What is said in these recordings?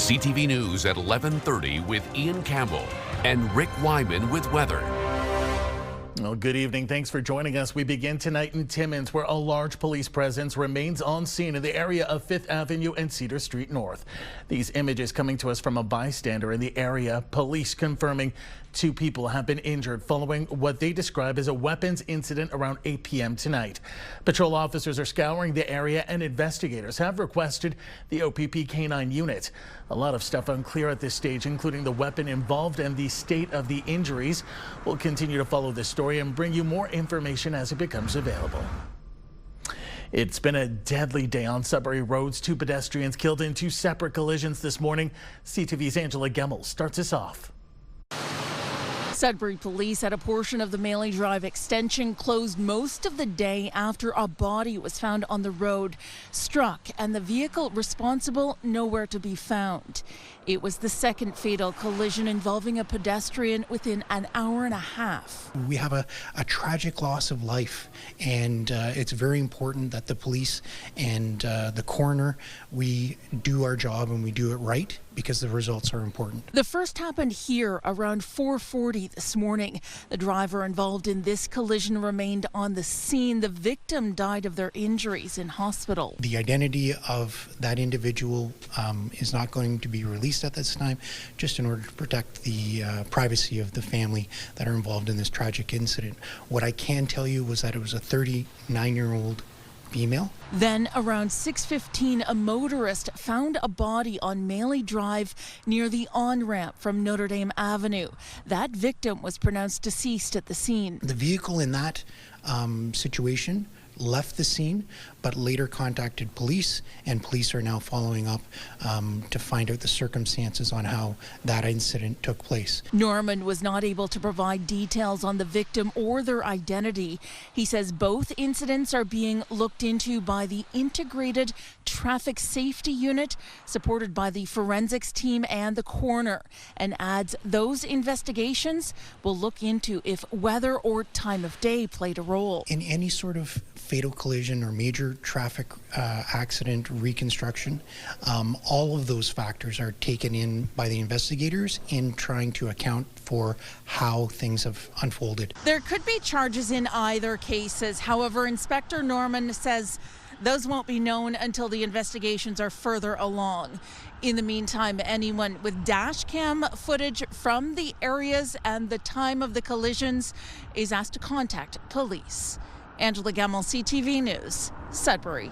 CTV News at 11:30 with Ian Campbell and Rick Wyman with weather. Well, good evening. Thanks for joining us. We begin tonight in Timmins, where a large police presence remains on scene in the area of 5th Avenue and Cedar Street North. These images coming to us from a bystander in the area. Police confirming 2 people have been injured following what they describe as a weapons incident around 8 p.m. tonight. Patrol officers are scouring the area and investigators have requested the OPP K9 unit. A lot of stuff unclear at this stage, including the weapon involved and the state of the injuries. We'll continue to follow this story and bring you more information as it becomes available. It's been a deadly day on Sudbury roads. 2 pedestrians killed in 2 separate collisions this morning. CTV's Angela Campbell starts us off. Sudbury police at a portion of the Maley Drive extension closed most of the day after a body was found on the road, struck, and the vehicle responsible nowhere to be found. It was the second fatal collision involving a pedestrian within an hour and a half. We have a tragic loss of life, and it's very important that the police and the coroner, we do our job and we do it right, because the results are important. The first happened here around 4:40 this morning. The driver involved in this collision remained on the scene. The victim died of their injuries in hospital. The identity of that individual is not going to be released at this time, just in order to protect the privacy of the family that are involved in this tragic incident. What I can tell you was that it was a 39-year-old female. Then around 6:15, a motorist found a body on Maley Drive near the on-ramp from Notre Dame Avenue. That victim was pronounced deceased at the scene. The vehicle in that situation left the scene, but later contacted police, and police are now following up to find out the circumstances on how that incident took place. Norman was not able to provide details on the victim or their identity. He says both incidents are being looked into by the Integrated Traffic Safety Unit, supported by the forensics team and the coroner, and adds those investigations will look into if weather or time of day played a role. In any sort of fatal collision or major traffic accident reconstruction, all of those factors are taken in by the investigators in trying to account for how things have unfolded. There could be charges in either cases. However, Inspector Norman says those won't be known until the investigations are further along. In the meantime, anyone with dash cam footage from the areas and the time of the collisions is asked to contact police. Angela Campbell, CTV News, Sudbury.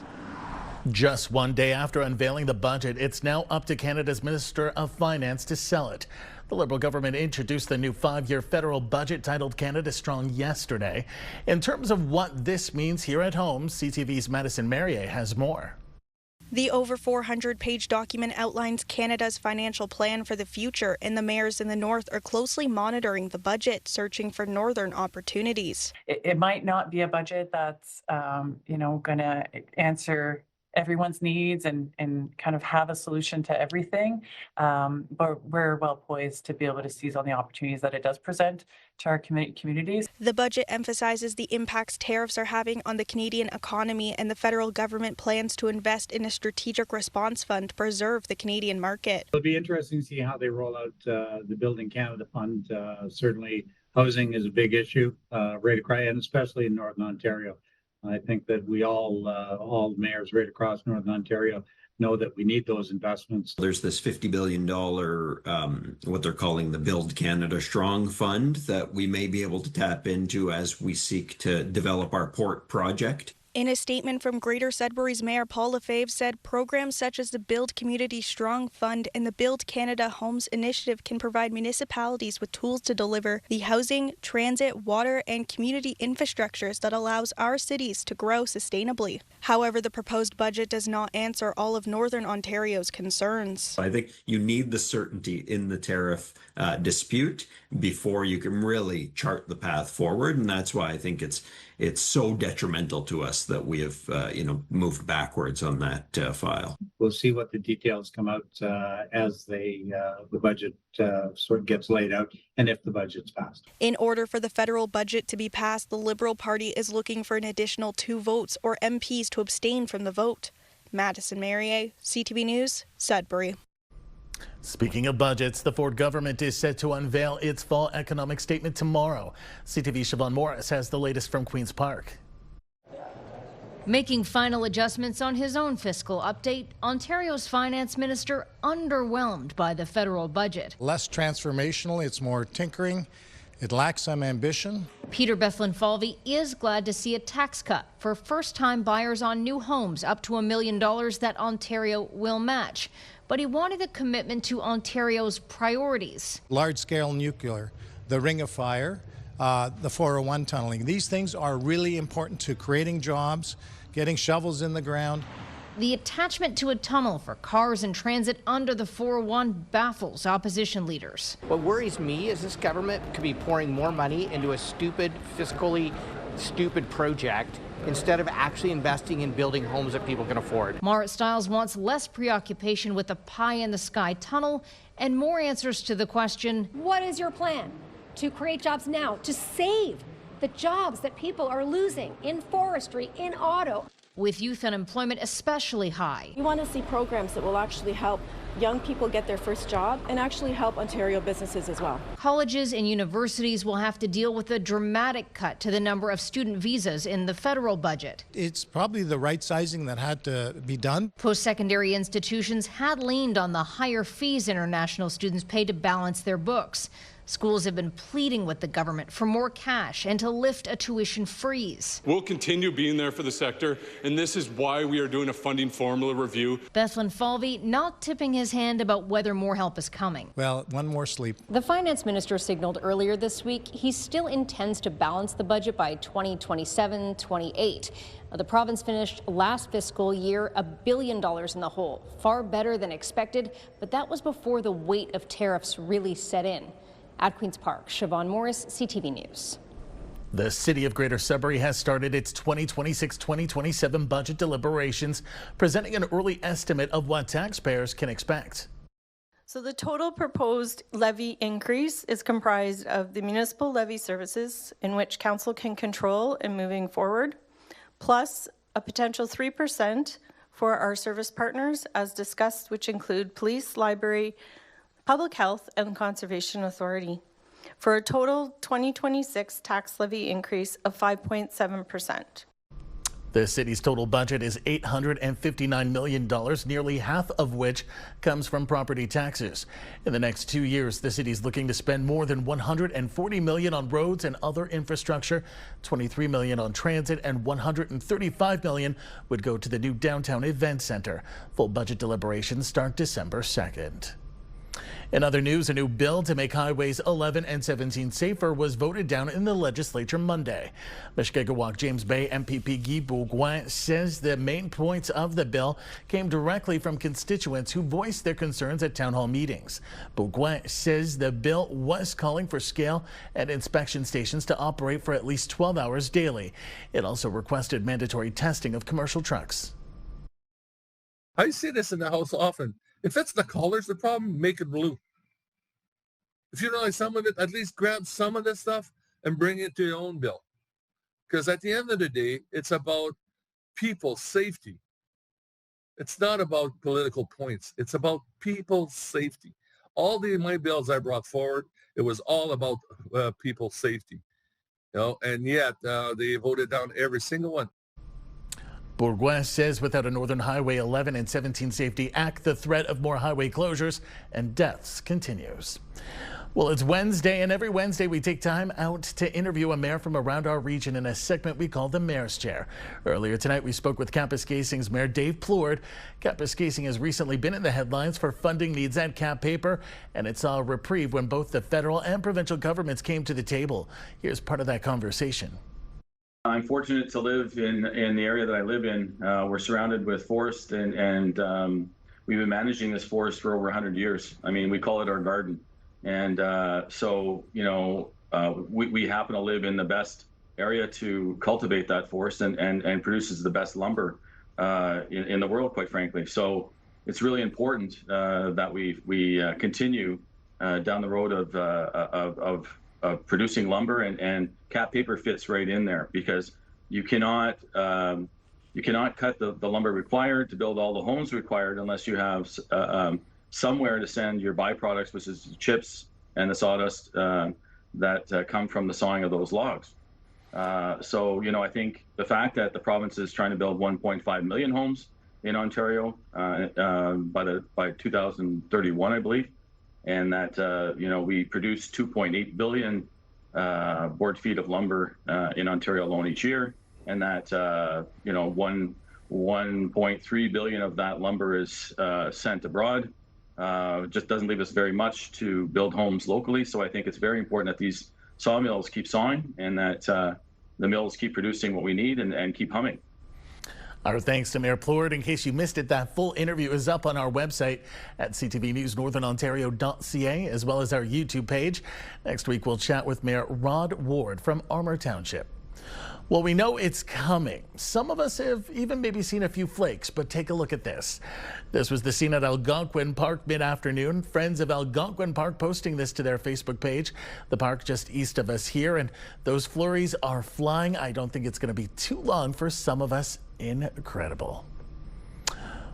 Just one day after unveiling the budget, it's now up to Canada's Minister of Finance to sell it. The Liberal government introduced the new 5-year federal budget titled Canada Strong yesterday. In terms of what this means here at home, CTV's Madison Merrier has more. The over 400-page document outlines Canada's financial plan for the future, and the mayors in the north are closely monitoring the budget, searching for northern opportunities. It might not be a budget that's, going to answer everyone's needs and kind of have a solution to everything, but we're well poised to be able to seize on the opportunities that it does present to our communities. The budget emphasizes the impacts tariffs are having on the Canadian economy, and the federal government plans to invest in a strategic response fund to preserve the Canadian market. It'll be interesting to see how they roll out the Building Canada Fund. Certainly housing is a big issue right across, and especially in Northern Ontario. I think that we all mayors right across Northern Ontario know that we need those investments. There's this $50 billion, what they're calling the Build Canada Strong Fund, that we may be able to tap into as we seek to develop our port project. In a statement from Greater Sudbury's Mayor Paul Lefebvre said programs such as the Build Community Strong Fund and the Build Canada Homes Initiative can provide municipalities with tools to deliver the housing, transit, water, and community infrastructures that allows our cities to grow sustainably. However, the proposed budget does not answer all of Northern Ontario's concerns. I think you need the certainty in the tariff dispute before you can really chart the path forward, and that's why I think it's so detrimental to us that we have moved backwards on that file. We'll see what the details come out as the budget sort of gets laid out, and if the budget's passed. In order for the federal budget to be passed, the Liberal Party is looking for an additional 2 votes or MPs to abstain from the vote. Madison Merrier, CTV News, Sudbury. Speaking of budgets, the Ford government is set to unveil its fall economic statement tomorrow. CTV's Siobhan Morris has the latest from Queen's Park. Making final adjustments on his own fiscal update, Ontario's finance minister underwhelmed by the federal budget. Less transformational, it's more tinkering. It lacks some ambition. Peter Bethlen-Falvey is glad to see a tax cut for first-time buyers on new homes up to $1 million that Ontario will match. But he wanted a commitment to Ontario's priorities. Large-scale nuclear, the Ring of Fire, the 401 tunneling. These things are really important to creating jobs, getting shovels in the ground. The attachment to a tunnel for cars in transit under the 401 baffles opposition leaders. What worries me is this government could be pouring more money into a fiscally stupid project instead of actually investing in building homes that people can afford. Marit Stiles wants less preoccupation with the pie-in-the-sky tunnel and more answers to the question, what is your plan to create jobs now, to save the jobs that people are losing in forestry, in auto? With youth unemployment especially high. We want to see programs that will actually help young people get their first job and actually help Ontario businesses as well. Colleges and universities will have to deal with a dramatic cut to the number of student visas in the federal budget. It's probably the right sizing that had to be done. Post-secondary institutions had leaned on the higher fees international students pay to balance their books. Schools have been pleading with the government for more cash and to lift a tuition freeze. We'll continue being there for the sector, and this is why we are doing a funding formula review. Bethlen-Falvey not tipping his hand about whether more help is coming. Well, one more sleep. The finance minister signaled earlier this week he still intends to balance the budget by 2027-28. The province finished last fiscal year $1 billion in the hole, far better than expected, but that was before the weight of tariffs really set in. At Queen's Park, Siobhan Morris, CTV News. The City of Greater Sudbury has started its 2026-2027 budget deliberations, presenting an early estimate of what taxpayers can expect. So the total proposed levy increase is comprised of the municipal levy services, in which council can control in moving forward, plus a potential 3% for our service partners, as discussed, which include police, library, Public Health and Conservation Authority, for a total 2026 tax levy increase of 5.7%. The city's total budget is $859 million, nearly half of which comes from property taxes. In the next 2 years, the city is looking to spend more than $140 million on roads and other infrastructure, $23 million on transit, and $135 million would go to the new downtown event center. Full budget deliberations start December 2nd. In other news, a new bill to make highways 11 and 17 safer was voted down in the legislature Monday. Mushkegowuk James Bay MPP Guy Bourgoin says the main points of the bill came directly from constituents who voiced their concerns at town hall meetings. Bourgoin says the bill was calling for scale and inspection stations to operate for at least 12 hours daily. It also requested mandatory testing of commercial trucks. I see this in the House often. If it's the colors the problem, make it blue. If you don't like some of it, at least grab some of the stuff and bring it to your own bill. Because at the end of the day, it's about people's safety. It's not about political points. It's about people's safety. All my bills I brought forward, it was all about people's safety. And yet they voted down every single one. Bourgoin says without a Northern Highway 11 and 17 Safety Act, the threat of more highway closures and deaths continues. Well, it's Wednesday, and every Wednesday we take time out to interview a mayor from around our region in a segment we call the Mayor's Chair. Earlier tonight, we spoke with Kapuskasing's Mayor Dave Plourde. Kapuskasing has recently been in the headlines for funding needs at Cap Paper, and it saw a reprieve when both the federal and provincial governments came to the table. Here's part of that conversation. I'm fortunate to live in the area that I live in. We're surrounded with forest, and we've been managing this forest for over 100 years. I mean, we call it our garden. And so, we happen to live in the best area to cultivate that forest and produces the best lumber in the world, quite frankly. So it's really important that we continue down the road of producing lumber, and Cap Paper fits right in there, because you cannot cut the lumber required to build all the homes required unless you have somewhere to send your byproducts, which is chips and the sawdust that come from the sawing of those logs. So, you know, I think the fact that the province is trying to build 1.5 million homes in Ontario by 2031, I believe, and that, you know, we produce 2.8 billion board feet of lumber in Ontario alone each year, and that, you know, 1.3 billion of that lumber is sent abroad. Just doesn't leave us very much to build homes locally. So I think it's very important that these sawmills keep sawing and that the mills keep producing what we need and keep humming. Our thanks to Mayor Plourde. In case you missed it, that full interview is up on our website at CTVNewsNorthernOntario.ca, as well as our YouTube page. Next week, we'll chat with Mayor Rod Ward from Armour Township. Well, we know it's coming. Some of us have even maybe seen a few flakes, but take a look at this. This was the scene at Algonquin Park mid-afternoon. Friends of Algonquin Park posting this to their Facebook page. The park just east of us here, and those flurries are flying. I don't think it's going to be too long for some of us. Incredible.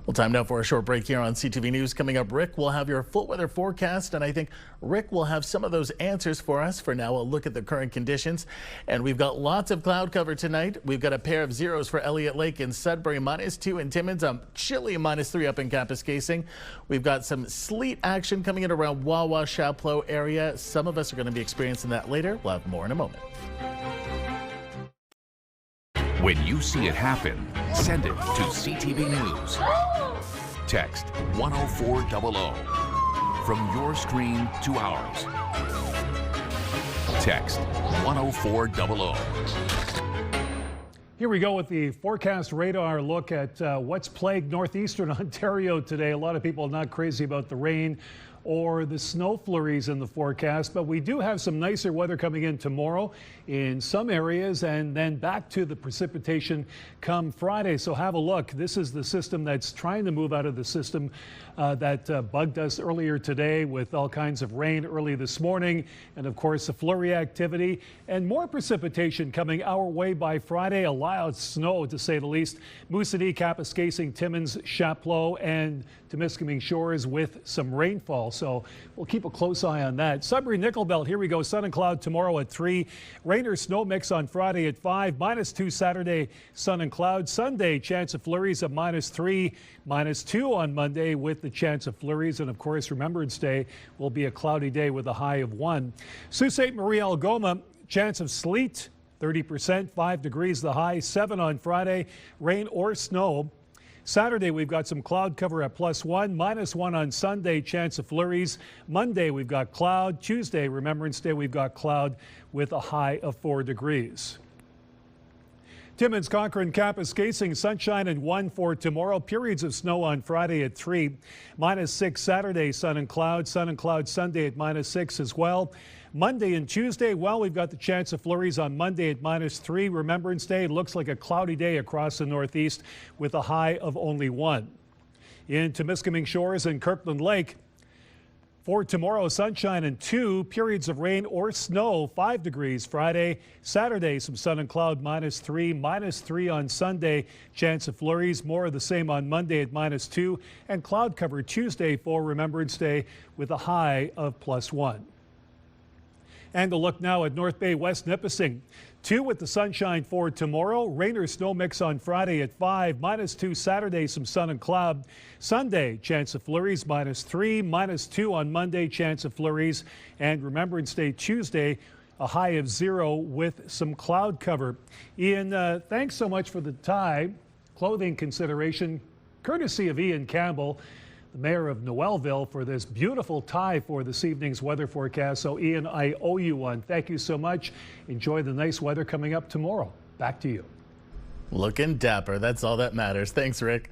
Well, time now for a short break here on CTV News. Coming up, Rick will have your full weather forecast, and I think Rick will have some of those answers for us. For now, we'll look at the current conditions, and we've got lots of cloud cover tonight. We've got a pair of zeros for Elliott Lake in Sudbury, -2 in Timmins, chilly -3 up in Kapuskasing. We've got some sleet action coming in around Wawa, Chapleau area. Some of us are going to be experiencing that later. We'll have more in a moment. When you see it happen, send it to CTV News. Text 10400 from your screen to ours. Text 10400. Here we go with the forecast radar look at what's plagued northeastern Ontario today. A lot of people not crazy about the rain or the snow flurries in the forecast, but we do have some nicer weather coming in tomorrow in some areas, and then back to the precipitation come Friday. So have a look. This is the system that's trying to move out of the system that bugged us earlier today with all kinds of rain early this morning, and of course the flurry activity and more precipitation coming our way by Friday. A lot of snow, to say the least. Moosonee, Kapuskasing, Timmins, Chapleau, and Temiskaming Shores with some rainfall. So we'll keep a close eye on that. Sudbury, Nickel Belt, here we go. Sun and cloud tomorrow at 3. Rain or snow mix on Friday at 5. -2 Saturday, sun and cloud. Sunday, chance of flurries of -3, -2 on Monday with the chance of flurries. And of course, Remembrance Day will be a cloudy day with a high of 1. Sault Ste. Marie, Algoma, chance of sleet, 30%, 5 degrees the high. 7 on Friday, rain or snow. Saturday, we've got some cloud cover at +1, -1 on Sunday, chance of flurries. Monday, we've got cloud. Tuesday, Remembrance Day, we've got cloud with a high of 4 degrees. Timmins, Cochrane, Kapuskasing, sunshine and 1 for tomorrow. Periods of snow on Friday at 3. -6 Saturday, sun and cloud Sunday at -6 as well. Monday and Tuesday, well, we've got the chance of flurries on Monday at -3. Remembrance Day looks like a cloudy day across the northeast with a high of only 1. In Temiskaming Shores and Kirkland Lake, for tomorrow, sunshine and 2, periods of rain or snow, 5 degrees Friday. Saturday, some sun and cloud, -3, -3 on Sunday. Chance of flurries, more of the same on Monday at -2. And cloud cover Tuesday for Remembrance Day with a high of +1. And a look now at North Bay, West Nipissing. 2 with the sunshine for tomorrow. Rain or snow mix on Friday at 5. -2 Saturday, some sun and cloud. Sunday, chance of flurries, -3. -2 on Monday, chance of flurries. And Remembrance Day Tuesday, a high of 0 with some cloud cover. Ian, thanks so much for the tie clothing consideration, courtesy of Ian Campbell, the mayor of Noelville, for this beautiful tie for this evening's weather forecast. So, Ian, I owe you one. Thank you so much. Enjoy the nice weather coming up tomorrow. Back to you. Looking dapper. That's all that matters. Thanks, Rick.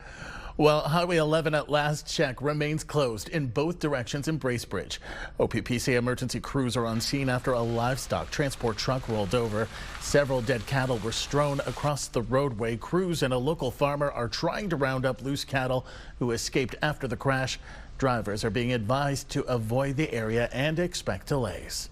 Well, Highway 11 at last check remains closed in both directions in Bracebridge. OPPC emergency crews are on scene after a livestock transport truck rolled over. Several dead cattle were strewn across the roadway. Crews and a local farmer are trying to round up loose cattle who escaped after the crash. Drivers are being advised to avoid the area and expect delays.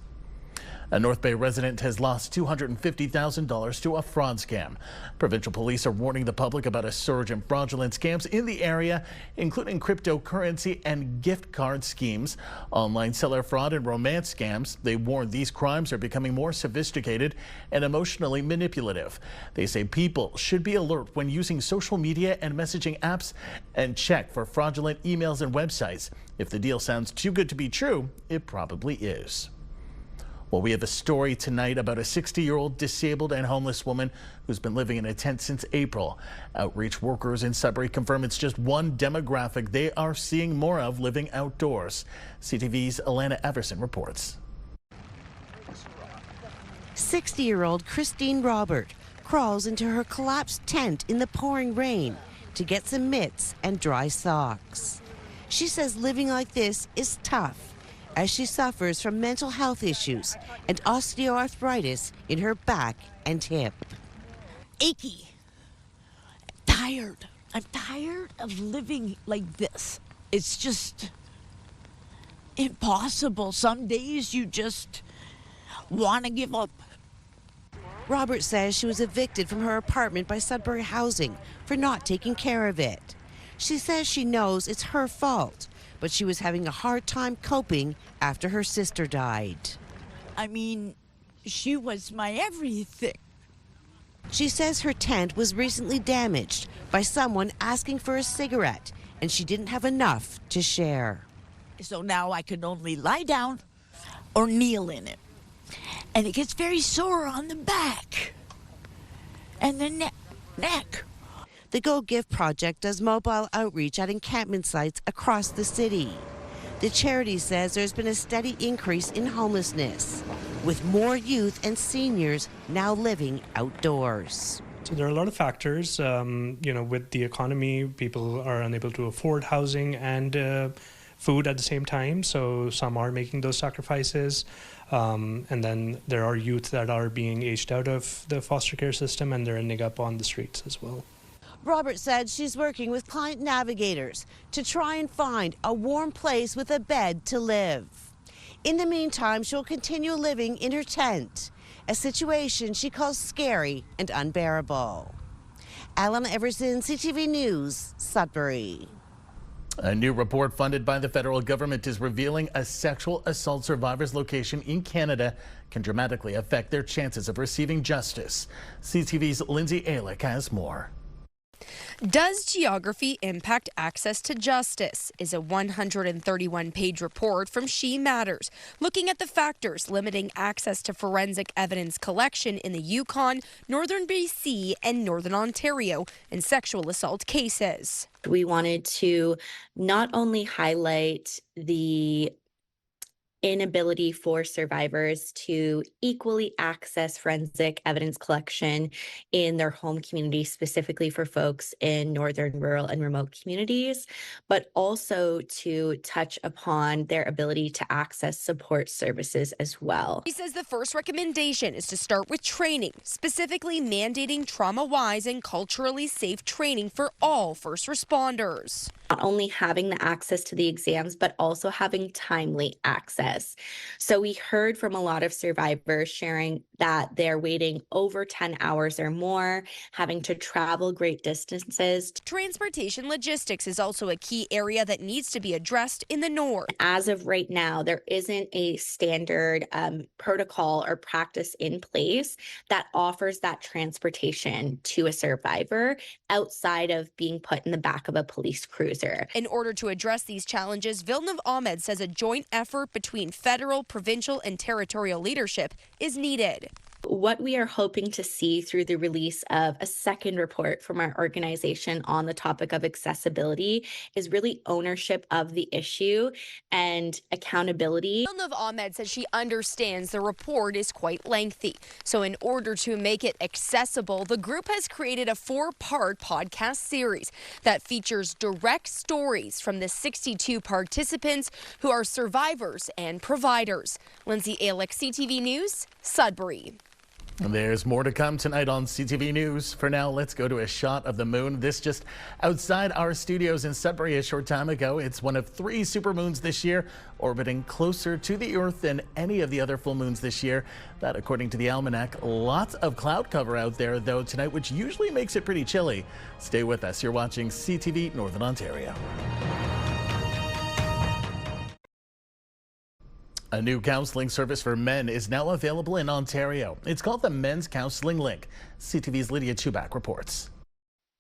A North Bay resident has lost $250,000 to a fraud scam. Provincial police are warning the public about a surge in fraudulent scams in the area, including cryptocurrency and gift card schemes, online seller fraud and romance scams. They warn these crimes are becoming more sophisticated and emotionally manipulative. They say people should be alert when using social media and messaging apps and check for fraudulent emails and websites. If the deal sounds too good to be true, it probably is. Well, we have a story tonight about a 60-year-old disabled and homeless woman who's been living in a tent since April. Outreach workers in Sudbury confirm it's just one demographic they are seeing more of living outdoors. CTV's Alana Everson reports. 60-year-old Christine Robert crawls into her collapsed tent in the pouring rain to get some mitts and dry socks. She says living like this is tough, as she suffers from mental health issues and osteoarthritis in her back and hip. Achy, tired. I'm tired of living like this. It's just impossible. Some days you just want to give up. Robert says she was evicted from her apartment by Sudbury Housing for not taking care of it. She says she knows it's her fault, but she was having a hard time coping after her sister died. I mean, she was my everything. She says her tent was recently damaged by someone asking for a cigarette, and she didn't have enough to share. So now I can only lie down or kneel in it. And it gets very sore on the back and the neck. The Go Give Project does mobile outreach at encampment sites across the city. The charity says there's been a steady increase in homelessness, with more youth and seniors now living outdoors. So there are a lot of factors. With the economy, people are unable to afford housing and food at the same time. So some are making those sacrifices. And then there are youth that are being aged out of the foster care system and they're ending up on the streets as well. Robert said she's working with client navigators to try and find a warm place with a bed to live. In the meantime, she'll continue living in her tent, a situation she calls scary and unbearable. Alana Everson, CTV News, Sudbury. A new report funded by the federal government is revealing a sexual assault survivor's location in Canada can dramatically affect their chances of receiving justice. CTV's Lindsay Alick has more. Does geography impact access to justice? Is a 131-page report from She Matters, looking at the factors limiting access to forensic evidence collection in the Yukon, Northern BC, and Northern Ontario in sexual assault cases. We wanted to not only highlight the inability for survivors to equally access forensic evidence collection in their home community, specifically for folks in northern, rural, and remote communities, but also to touch upon their ability to access support services as well. He says the first recommendation is to start with training, specifically mandating trauma-wise and culturally safe training for all first responders. Not only having the access to the exams, but also having timely access. So we heard from a lot of survivors sharing that they're waiting over 10 hours or more, having to travel great distances. Transportation logistics is also a key area that needs to be addressed in the north. As of right now, there isn't a standard protocol or practice in place that offers that transportation to a survivor outside of being put in the back of a police cruiser. In order to address these challenges, Villeneuve Ahmed says a joint effort between federal, provincial, and territorial leadership is needed. What we are hoping to see through the release of a second report from our organization on the topic of accessibility is really ownership of the issue and accountability. Villeneuve Ahmed says she understands the report is quite lengthy. So in order to make it accessible, the group has created a 4-part podcast series that features direct stories from the 62 participants who are survivors and providers. Lindsay Alick, CTV News, Sudbury. There's more to come tonight on CTV News. For now, let's go to a shot of the moon. This just outside our studios in Sudbury a short time ago. It's one of 3 supermoons this year, orbiting closer to the Earth than any of the other full moons this year. That, according to the almanac. Lots of cloud cover out there, though, tonight, which usually makes it pretty chilly. Stay with us. You're watching CTV Northern Ontario. A new counseling service for men is now available in Ontario. It's called the Men's Counseling Link. CTV's Lydia Chubak reports.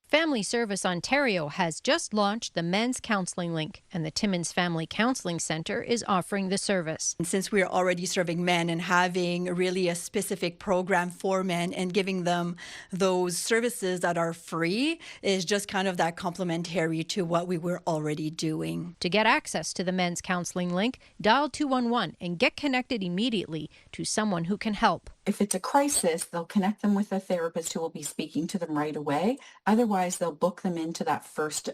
Family Service Ontario has just launched the Men's Counseling Link, and the Timmins Family Counseling Centre is offering the service. And since we're already serving men and having really a specific program for men and giving them those services that are free is just kind of that complementary to what we were already doing. To get access to the Men's Counseling Link, dial 211 and get connected immediately to someone who can help. If it's a crisis, they'll connect them with a therapist who will be speaking to them right away. Otherwise, they'll book them into that first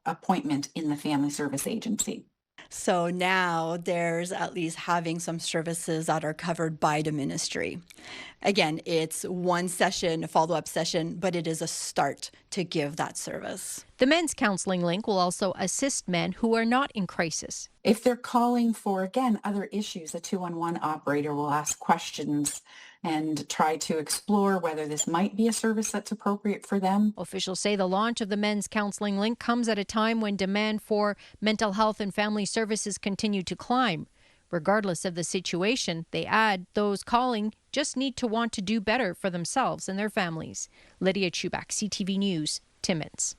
appointment in the family service agency. So now there's at least having some services that are covered by the ministry. Again, it's one session, a follow-up session, but it is a start to give that service. The Men's Counseling Link will also assist men who are not in crisis. If they're calling for, again, other issues, a 211 operator will ask questions and try to explore whether this might be a service that's appropriate for them. Officials say the launch of the Men's Counseling Link comes at a time when demand for mental health and family services continue to climb. Regardless of the situation, they add, those calling just need to want to do better for themselves and their families. Lydia Chubak, CTV News, Timmins.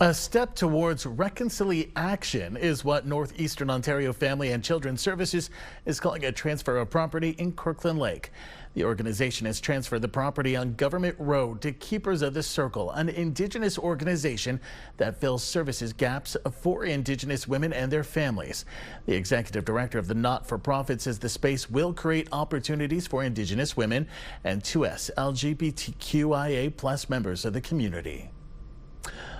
A step towards reconciliation is what Northeastern Ontario Family and Children's Services is calling a transfer of property in Kirkland Lake. The organization has transferred the property on Government Road to Keepers of the Circle, an Indigenous organization that fills services gaps for Indigenous women and their families. The executive director of the not-for-profit says the space will create opportunities for Indigenous women and 2S LGBTQIA+ members of the community.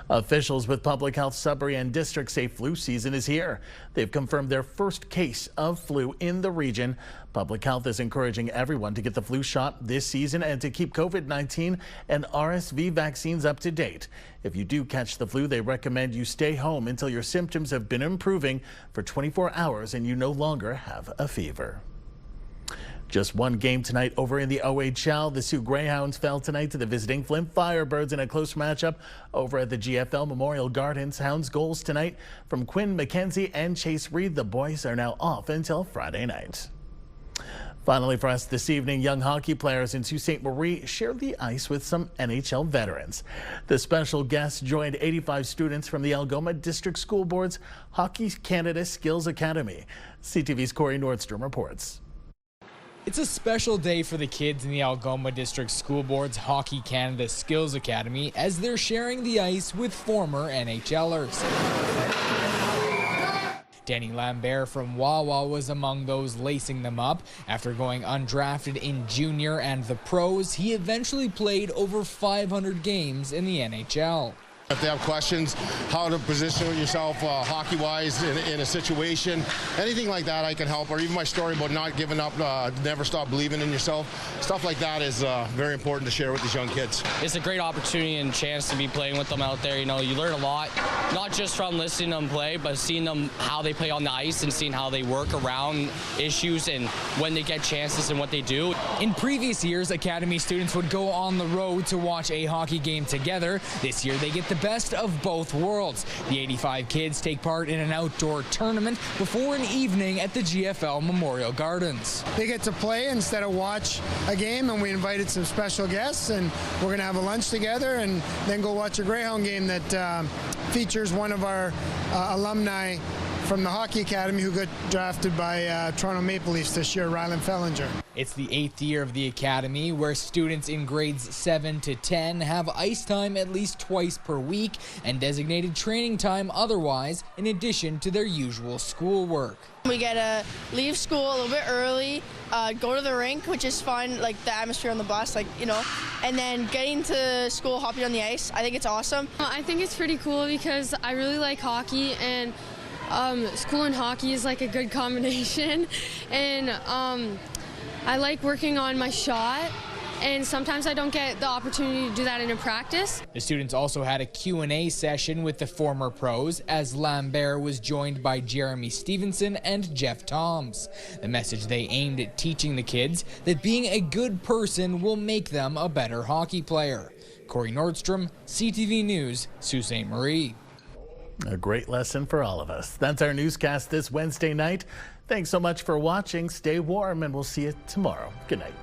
Officials with Public Health Sudbury and District say flu season is here. They've confirmed their first case of flu in the region. Public Health is encouraging everyone to get the flu shot this season and to keep COVID-19 and RSV vaccines up to date. If you do catch the flu, they recommend you stay home until your symptoms have been improving for 24 hours and you no longer have a fever. Just one game tonight over in the OHL. The Sioux Greyhounds fell tonight to the visiting Flint Firebirds in a close matchup over at the GFL Memorial Gardens. Hounds goals tonight from Quinn McKenzie and Chase Reed. The boys are now off until Friday night. Finally for us this evening, young hockey players in Sault Ste. Marie shared the ice with some NHL veterans. The special guests joined 85 students from the Algoma District School Board's Hockey Canada Skills Academy. CTV's Corey Nordstrom reports. It's a special day for the kids in the Algoma District School Board's Hockey Canada Skills Academy as they're sharing the ice with former NHLers. Danny Lambert from Wawa was among those lacing them up. After going undrafted in junior and the pros, he eventually played over 500 games in the NHL. If they have questions, how to position yourself hockey-wise in a situation, anything like that I can help, or even my story about not giving up, never stop believing in yourself. Stuff like that is very important to share with these young kids. It's a great opportunity and chance to be playing with them out there. You know, you learn a lot, not just from listening to them play, but seeing them how they play on the ice and seeing how they work around issues and when they get chances and what they do. In previous years, Academy students would go on the road to watch a hockey game together. This year, they get the best of both worlds. The 85 kids take part in an outdoor tournament before an evening at the GFL Memorial Gardens. They get to play instead of watch a game, and we invited some special guests, and we're going to have a lunch together and then go watch a Greyhound game that features one of our alumni from the Hockey Academy who got drafted by Toronto Maple Leafs this year, Ryland Fellinger. It's the 8th year of the Academy, where students in grades 7 to 10 have ice time at least twice per week and designated training time otherwise, in addition to their usual schoolwork. We get to leave school a little bit early, go to the rink, which is fun, like the atmosphere on the bus, like, you know, and then getting to school, hopping on the ice. I think it's awesome. I think it's pretty cool because I really like hockey, and school and hockey is like a good combination, and I like working on my shot, and sometimes I don't get the opportunity to do that in a practice. The students also had a Q&A session with the former pros as Lambert was joined by Jeremy Stevenson and Jeff Toms. The message they aimed at teaching the kids that being a good person will make them a better hockey player. Corey Nordstrom, CTV News, Sault Ste. Marie. A great lesson for all of us. That's our newscast this Wednesday night. Thanks so much for watching. Stay warm, and we'll see you tomorrow. Good night.